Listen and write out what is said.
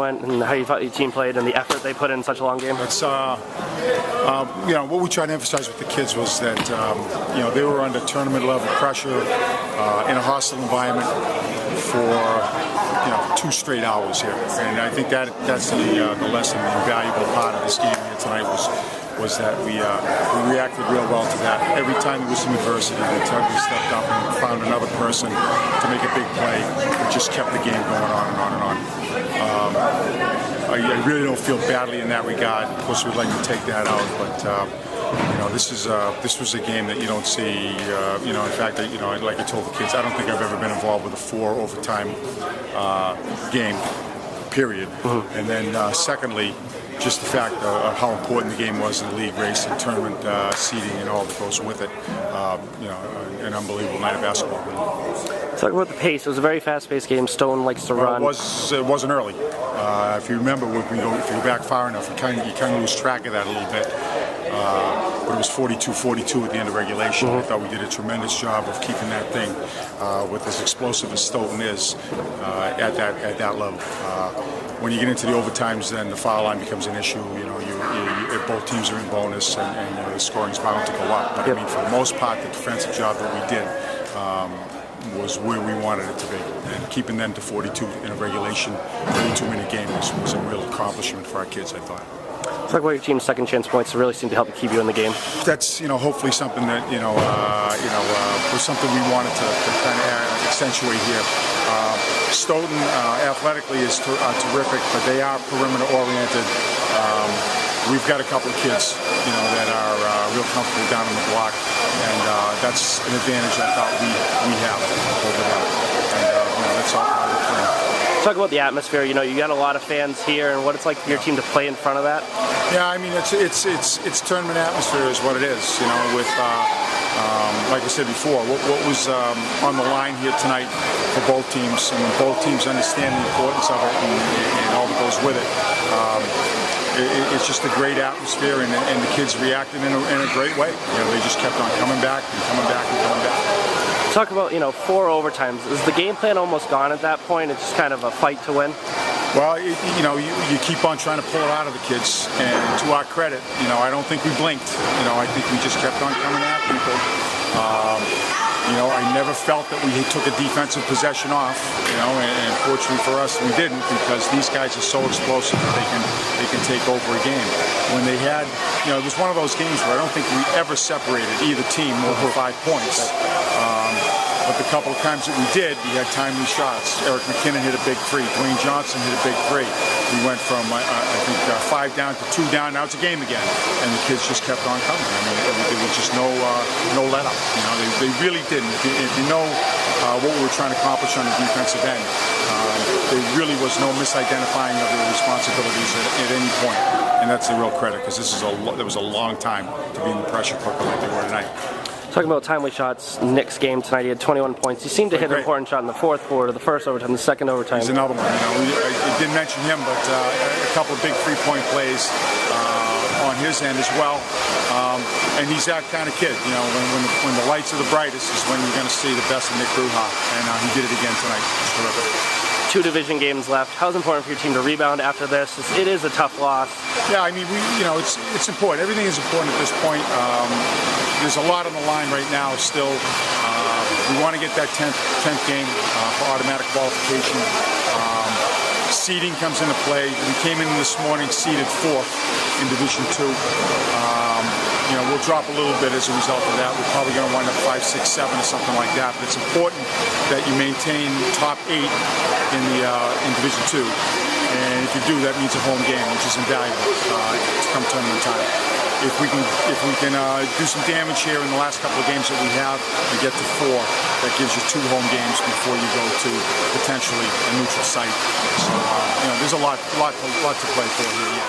went and how you thought your team played and the effort they put in such a long game? It's, what we tried to emphasize with the kids was that, they were under tournament level pressure in a hostile environment for 2 straight hours here. And I think that's the lesson, the invaluable part of this game here tonight was that we reacted real well to that. Every time there was some adversity, we stepped up and found another person to make a big play. It just kept the game going on and on and on. I really don't feel badly in that regard. Of course, we'd like to take that out, but this was a game that you don't see. In fact, like I told the kids, I don't think I've ever been involved with a 4 overtime game. Period. Mm-hmm. And then secondly, just the fact of how important the game was in the league race and tournament seeding and all that goes with it. An unbelievable night of basketball. Talk about the pace. It was a very fast-paced game. Stoughton likes to run. It wasn't early. If you remember, if you go back far enough, you kind of lose track of that a little bit. But it was 42-42 at the end of regulation. Mm-hmm. I thought we did a tremendous job of keeping that thing with as explosive as Stoughton is at that level. When you get into the overtimes, then the foul line becomes an issue. If both teams are in bonus, and the scoring's bound to go up. But I mean, for the most part, the defensive job that we did was where we wanted it to be. And keeping them to 42 in a regulation, 32-minute game was a real accomplishment for our kids, I thought. Talk about your team's second chance points that really seem to help keep you in the game. That's hopefully something that was something we wanted to kind of accentuate here. Stoughton athletically is terrific, but they are perimeter oriented. We've got a couple of kids, that are real comfortable down on the block, and that's an advantage I thought we have over that. And that's all part of the plan. Talk about the atmosphere. You got a lot of fans here, and what it's like for your team to play in front of that. Yeah, I mean it's tournament atmosphere is what it is. With like I said before, what was on the line here tonight for both teams, and when both teams understand the importance of it and all that goes with it. It's just a great atmosphere, and the kids reacted in a great way. They just kept on coming back and coming back and coming back. Talk about 4 overtimes. Is the game plan almost gone at that point? It's just kind of a fight to win. Well, you keep on trying to pull it out of the kids, and to our credit, I don't think we blinked. I think we just kept on coming at people. I never felt that we took a defensive possession off, and fortunately for us, we didn't, because these guys are so explosive that they can take over a game. When they had, it was one of those games where I don't think we ever separated either team over 5 points. But the couple of times that we did, we had timely shots. Eric McKinnon hit a big 3. Dwayne Johnson hit a big 3. We went from, I think, 5 down to 2 down. Now it's a game again. And the kids just kept on coming. I mean, there was just no let up. They really didn't. If you know what we were trying to accomplish on the defensive end, there really was no misidentifying of the responsibilities at any point. And that's the real credit, because that was a long time to be in the pressure cooker like they were tonight. Talking about timely shots, Nick's game tonight, he had 21 points. He seemed to hit an important shot in the fourth quarter, the first overtime, the second overtime. He's another one. I didn't mention him, but a couple of big 3-point plays on his end as well. And he's that kind of kid. When the lights are the brightest is when you're going to see the best of Nick Bruja, and he did it again tonight. It's terrific. 2 division games left. How's it important for your team to rebound after this? It is a tough loss. Yeah, I mean, it's important. Everything is important at this point. There's a lot on the line right now still. We want to get that 10th game for automatic qualification. Seeding comes into play. We came in this morning seeded 4th in Division 2. We'll drop a little bit as a result of that. We're probably going to wind up 5, 6, 7 or something like that. But it's important that you maintain top 8 in Division 2. And if you do, that means a home game, which is invaluable to come tournament time. If we can do some damage here in the last couple of games that we have and get to 4, that gives you 2 home games before you go to potentially a neutral site. So there's a lot to play for here yet.